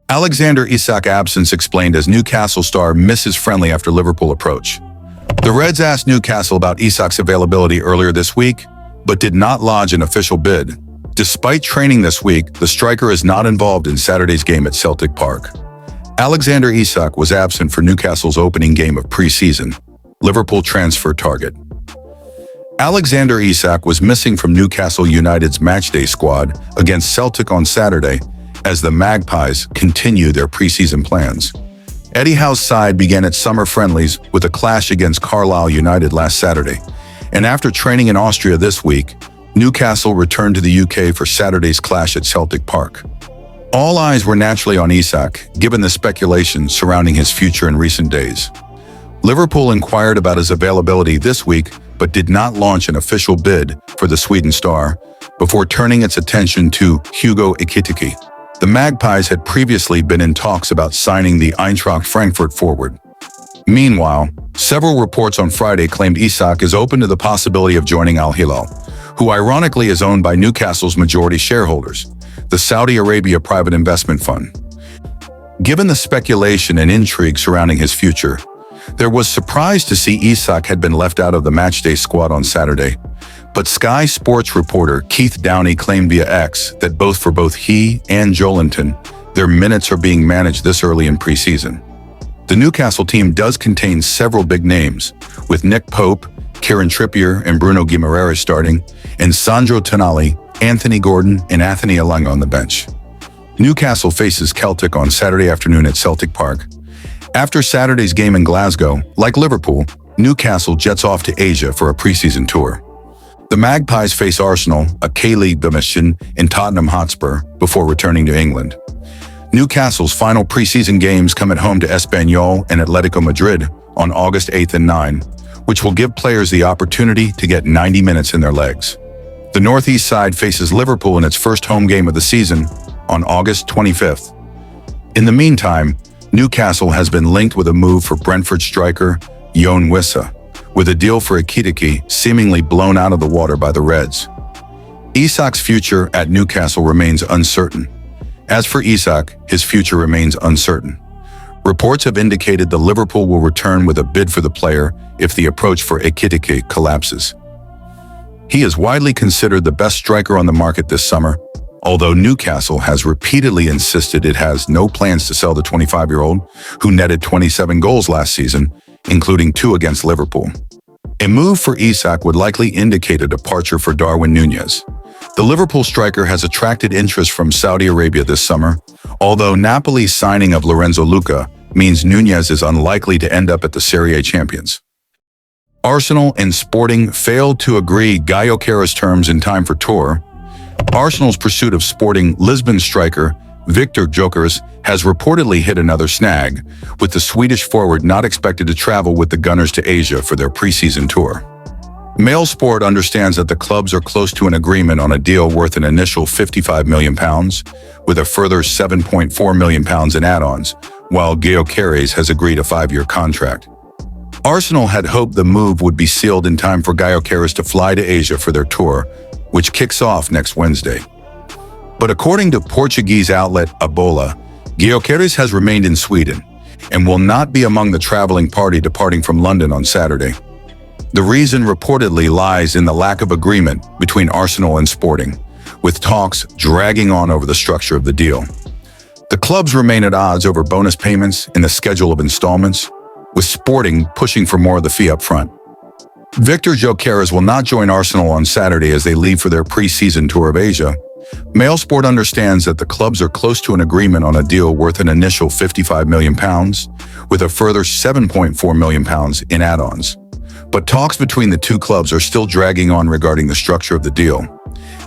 Alexander Isak's absence explained as Newcastle star misses friendly after Liverpool approach. The Reds asked Newcastle about Isak's availability earlier this week, but did not lodge an official bid. Despite training this week, the striker is not involved in Saturday's game at Celtic Park. Alexander Isak was absent for Newcastle's opening game of pre-season. Liverpool transfer target. Alexander Isak was missing from Newcastle United's matchday squad against Celtic on Saturday as the Magpies continue their pre-season plans. Eddie Howe's side began its summer friendlies with a clash against Carlisle United last Saturday, and after training in Austria this week, Newcastle returned to the UK for Saturday's clash at Celtic Park. All eyes were naturally on Isak, given the speculation surrounding his future in recent days. Liverpool inquired about his availability this week, but did not launch an official bid for the Sweden star before turning its attention to Hugo Ekitike. The Magpies had previously been in talks about signing the Eintracht Frankfurt forward. Meanwhile, several reports on Friday claimed Isak is open to the possibility of joining Al Hilal, who ironically is owned by Newcastle's majority shareholders, the Saudi Arabia private investment fund. Given the speculation and intrigue surrounding his future, there was surprise to see Isak had been left out of the matchday squad on Saturday, but Sky Sports reporter Keith Downey claimed via X that for both he and Joelinton, their minutes are being managed this early in preseason. The Newcastle team does contain several big names, with Nick Pope, Kieran Trippier, and Bruno Guimaraes starting, and Sandro Tonali, Anthony Gordon, and Anthony Elanga on the bench. Newcastle faces Celtic on Saturday afternoon at Celtic Park. After Saturday's game in Glasgow, like Liverpool, Newcastle jets off to Asia for a preseason tour. The Magpies face Arsenal, a K-League mission, in Tottenham Hotspur before returning to England. Newcastle's final preseason games come at home to Espanyol and Atletico Madrid on August 8th and 9, which will give players the opportunity to get 90 minutes in their legs. The Northeast side faces Liverpool in its first home game of the season on August 25th. In the meantime, Newcastle has been linked with a move for Brentford striker Yoane Wissa, with a deal for Ekitike seemingly blown out of the water by the Reds. Isak's future at Newcastle remains uncertain. As for Isak, his future remains uncertain. Reports have indicated the Liverpool will return with a bid for the player if the approach for Ekitike collapses. He is widely considered the best striker on the market this summer, although Newcastle has repeatedly insisted it has no plans to sell the 25-year-old, who netted 27 goals last season, including 2 against Liverpool. A move for Isak would likely indicate a departure for Darwin Núñez. The Liverpool striker has attracted interest from Saudi Arabia this summer, although Napoli's signing of Lorenzo Luca means Núñez is unlikely to end up at the Serie A champions. Arsenal and Sporting failed to agree Gyökeres terms in time for tour. Arsenal's pursuit of Sporting Lisbon striker Viktor Gyökeres has reportedly hit another snag, with the Swedish forward not expected to travel with the Gunners to Asia for their preseason tour. Mail Sport understands that the clubs are close to an agreement on a deal worth an initial £55 million, with a further £7.4 million in add-ons, while Gyökeres has agreed a 5-year contract. Arsenal had hoped the move would be sealed in time for Gyökeres to fly to Asia for their tour, which kicks off next Wednesday. But according to Portuguese outlet Abola, Gyökeres has remained in Sweden and will not be among the traveling party departing from London on Saturday. The reason reportedly lies in the lack of agreement between Arsenal and Sporting, with talks dragging on over the structure of the deal. The clubs remain at odds over bonus payments and the schedule of installments, with Sporting pushing for more of the fee up front. Viktor Gyökeres will not join Arsenal on Saturday as they leave for their pre-season tour of Asia. Mail Sport understands that the clubs are close to an agreement on a deal worth an initial £55 million, with a further £7.4 million in add-ons. But talks between the two clubs are still dragging on regarding the structure of the deal.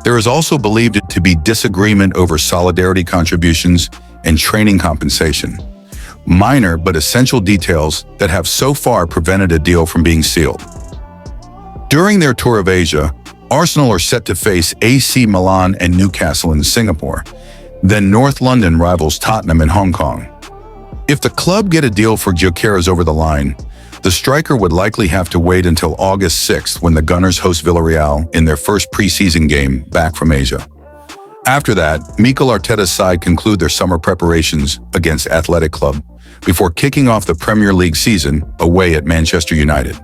There is also believed to be disagreement over solidarity contributions and training compensation. Minor but essential details that have so far prevented a deal from being sealed. During their tour of Asia, Arsenal are set to face AC Milan and Newcastle in Singapore, then North London rivals Tottenham in Hong Kong. If the club get a deal for Gyökeres over the line, the striker would likely have to wait until August 6th when the Gunners host Villarreal in their first preseason game back from Asia. After that, Mikel Arteta's side conclude their summer preparations against Athletic Club before kicking off the Premier League season away at Manchester United.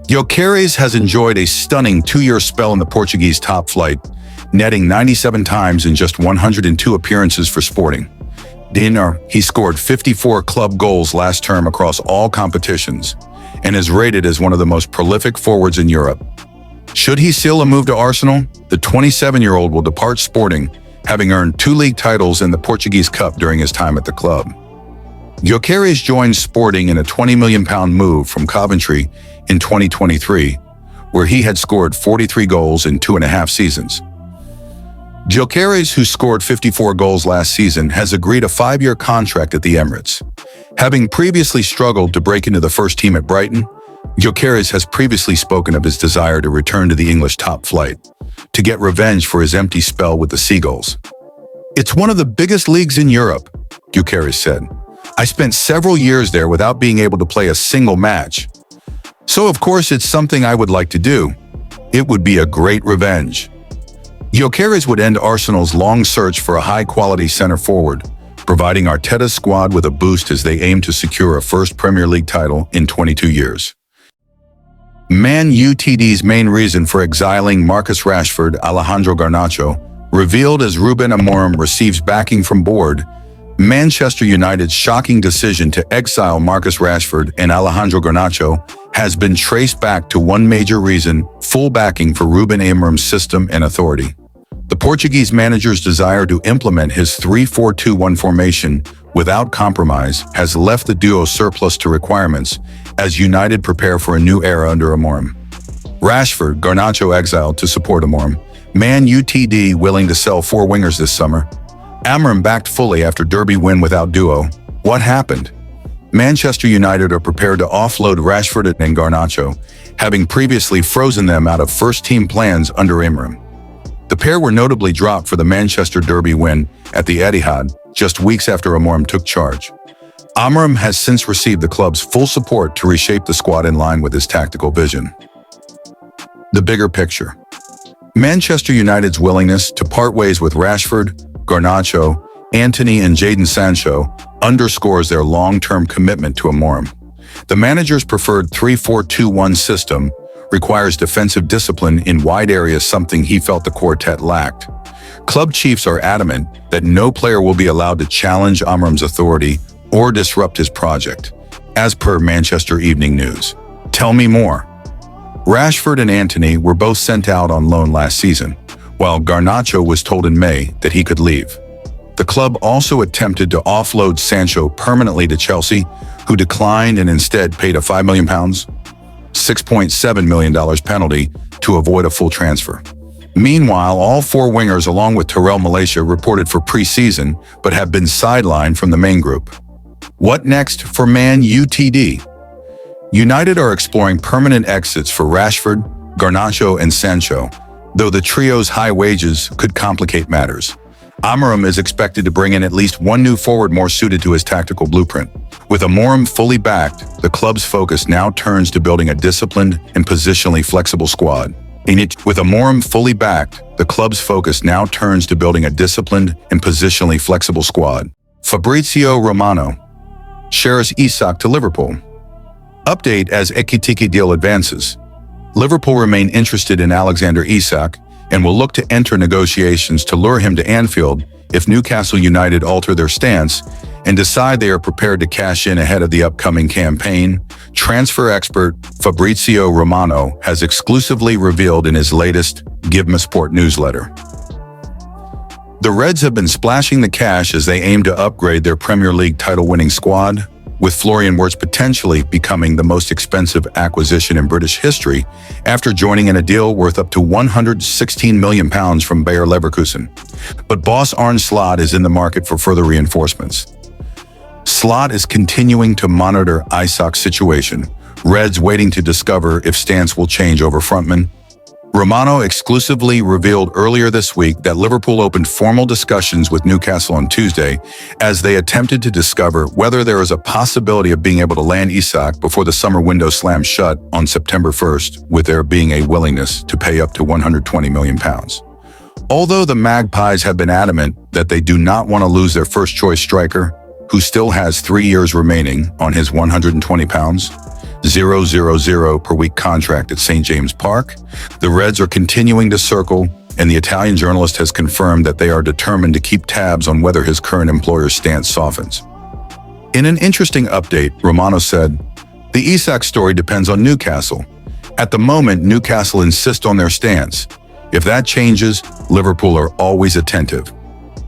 Gyökeres has enjoyed a stunning 2-year spell in the Portuguese top flight, netting 97 times in just 102 appearances for Sporting. He scored 54 club goals last term across all competitions and is rated as one of the most prolific forwards in Europe. Should he seal a move to Arsenal, the 27-year-old will depart Sporting, having earned 2 league titles in the Portuguese Cup during his time at the club. Gyökeres joined Sporting in a £20 million move from Coventry in 2023, where he had scored 43 goals in 2.5 seasons. Gyökeres, who scored 54 goals last season, has agreed a 5-year contract at the Emirates. Having previously struggled to break into the first team at Brighton, Gyökeres has previously spoken of his desire to return to the English top flight, to get revenge for his empty spell with the Seagulls. "It's one of the biggest leagues in Europe," Gyökeres said. "I spent several years there without being able to play a single match. So of course it's something I would like to do. It would be a great revenge." Gyökeres would end Arsenal's long search for a high-quality center forward, providing Arteta's squad with a boost as they aim to secure a first Premier League title in 22 years. Man Utd's main reason for exiling Marcus Rashford, Alejandro Garnacho, revealed as Ruben Amorim receives backing from board. Manchester United's shocking decision to exile Marcus Rashford and Alejandro Garnacho has been traced back to one major reason: full backing for Ruben Amorim's system and authority. The Portuguese manager's desire to implement his 3-4-2-1 formation without compromise has left the duo surplus to requirements as United prepare for a new era under Amorim. Rashford, Garnacho exiled to support Amorim. Man Utd willing to sell 4 wingers this summer. Amorim backed fully after Derby win without duo. What happened? Manchester United are prepared to offload Rashford and Garnacho, having previously frozen them out of first-team plans under Amorim. The pair were notably dropped for the Manchester Derby win at the Etihad just weeks after Amorim took charge. Amorim has since received the club's full support to reshape the squad in line with his tactical vision. The bigger picture. Manchester United's willingness to part ways with Rashford, Garnacho, Antony and Jadon Sancho underscores their long-term commitment to Amorim. The manager's preferred 3-4-2-1 system requires defensive discipline in wide areas, something he felt the quartet lacked. Club chiefs are adamant that no player will be allowed to challenge Amorim's authority or disrupt his project, as per Manchester Evening News. Tell me more. Rashford and Antony were both sent out on loan last season, while Garnacho was told in May that he could leave. The club also attempted to offload Sancho permanently to Chelsea, who declined and instead paid a £5 million, $6.7 million penalty to avoid a full transfer. Meanwhile, all 4 wingers along with Terrell Malaysia reported for pre-season but have been sidelined from the main group. What next for Man Utd? United are exploring permanent exits for Rashford, Garnacho and Sancho, though the trio's high wages could complicate matters. Amorim is expected to bring in at least one new forward more suited to his tactical blueprint. With Amorim fully backed, the club's focus now turns to building a disciplined and positionally flexible squad. With Amorim fully backed, the club's focus now turns to building a disciplined and positionally flexible squad. Fabrizio Romano shares Isak'S to Liverpool. Update as Ekitike deal advances. Liverpool remain interested in Alexander Isak and will look to enter negotiations to lure him to Anfield if Newcastle United alter their stance and decide they are prepared to cash in ahead of the upcoming campaign. Transfer expert Fabrizio Romano has exclusively revealed in his latest Give Me Sport newsletter. The Reds have been splashing the cash as they aim to upgrade their Premier League title-winning squad, with Florian Wirtz potentially becoming the most expensive acquisition in British history after joining in a deal worth up to £116 million from Bayer Leverkusen. But boss Arne Slot is in the market for further reinforcements. Slot is continuing to monitor Isak'S situation, Reds waiting to discover if stance will change over frontman. Romano exclusively revealed earlier this week that Liverpool opened formal discussions with Newcastle on Tuesday as they attempted to discover whether there is a possibility of being able to land Isak'S before the summer window slams shut on September 1st, with there being a willingness to pay up to £120 million. Although the Magpies have been adamant that they do not want to lose their first-choice striker, who still has 3 years remaining on his 120 pounds, 000 per week contract at St. James Park, the Reds are continuing to circle, and the Italian journalist has confirmed that they are determined to keep tabs on whether his current employer's stance softens. In an interesting update, Romano said, "The Isak'S story depends on Newcastle. At the moment, Newcastle insist on their stance. If that changes, Liverpool are always attentive."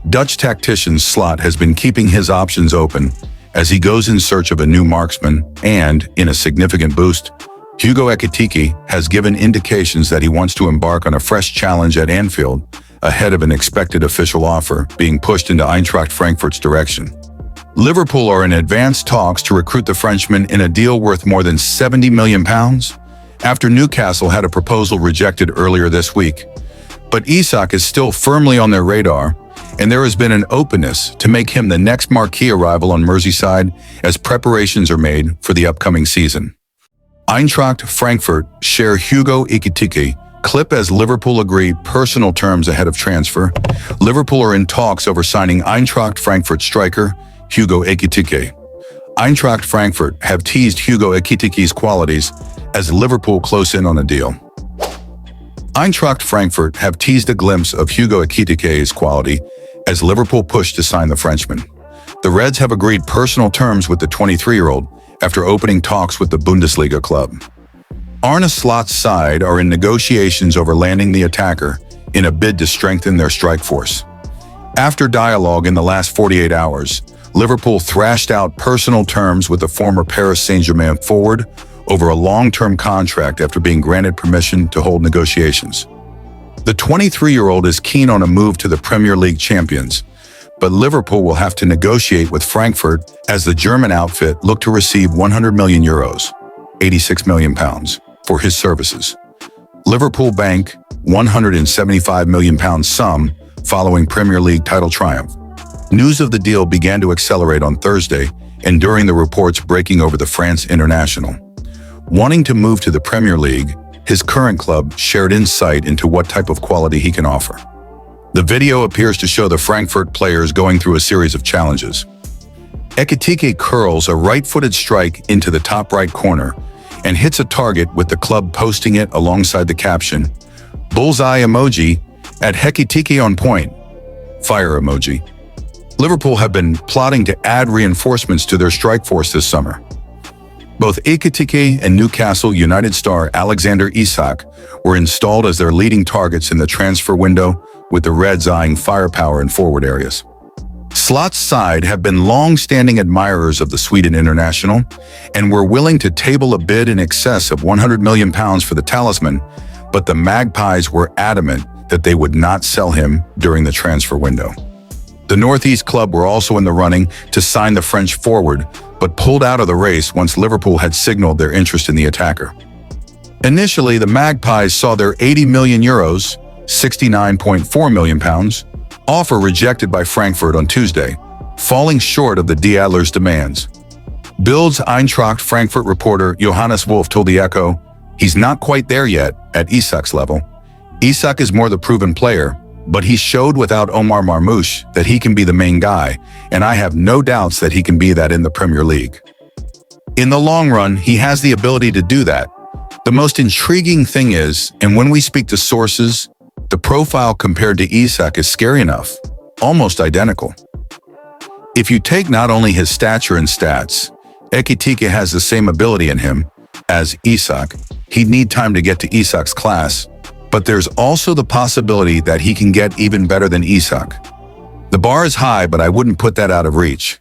Dutch tactician Slot has been keeping his options open as he goes in search of a new marksman and, in a significant boost, Hugo Ekitike has given indications that he wants to embark on a fresh challenge at Anfield ahead of an expected official offer being pushed into Eintracht Frankfurt's direction. Liverpool are in advanced talks to recruit the Frenchman in a deal worth more than £70 million, after Newcastle had a proposal rejected earlier this week. But Isak'S is still firmly on their radar, and there has been an openness to make him the next marquee arrival on Merseyside as preparations are made for the upcoming season. Eintracht Frankfurt share Hugo Ekitike clip as Liverpool agree personal terms ahead of transfer. Liverpool are in talks over signing Eintracht Frankfurt striker Hugo Ekitike. Eintracht Frankfurt have teased Hugo Ekitike's qualities as Liverpool close in on a deal. Eintracht Frankfurt have teased a glimpse of Hugo Ekitike's quality as Liverpool push to sign the Frenchman. The Reds have agreed personal terms with the 23-year-old after opening talks with the Bundesliga club. Arne Slot's side are in negotiations over landing the attacker in a bid to strengthen their strike force. After dialogue in the last 48 hours, Liverpool thrashed out personal terms with the former Paris Saint-Germain forward over a long-term contract after being granted permission to hold negotiations. The 23-year-old is keen on a move to the Premier League champions, but Liverpool will have to negotiate with Frankfurt as the German outfit look to receive €100 million, £86 million, for his services. Liverpool bank £175 million sum following Premier League title triumph. News of the deal began to accelerate on Thursday and during the reports breaking over the France international. Wanting to move to the Premier League, his current club shared insight into what type of quality he can offer. The video appears to show the Frankfurt players going through a series of challenges. Ekitike curls a right-footed strike into the top right corner and hits a target with the club posting it alongside the caption, "Bullseye emoji at Ekitike on point. Fire emoji." Liverpool have been plotting to add reinforcements to their strike force this summer. Both Ekitike and Newcastle United star Alexander Isak were installed as their leading targets in the transfer window, with the Reds eyeing firepower in forward areas. Slot's side have been long-standing admirers of the Sweden international and were willing to table a bid in excess of £100 million for the talisman, but the Magpies were adamant that they would not sell him during the transfer window. The Northeast club were also in the running to sign the French forward, but pulled out of the race once Liverpool had signaled their interest in the attacker. Initially, the Magpies saw their €80 million, £69.4 million, offer rejected by Frankfurt on Tuesday, falling short of the Die Adler's demands. Bild's Eintracht Frankfurt reporter Johannes Wolf told the Echo, "He's not quite there yet at Isak'S level. Isak'S is more the proven player, but he showed without Omar Marmoush that he can be the main guy, and I have no doubts that he can be that in the Premier League. In the long run, he has the ability to do that. The most intriguing thing is, and when we speak to sources, the profile compared to Isak'S is scary enough, almost identical. If you take not only his stature and stats, Ekitike has the same ability in him as Isak'S. He'd need time to get to Isak'S class, but there's also the possibility that he can get even better than Isak'S. The bar is high, but I wouldn't put that out of reach."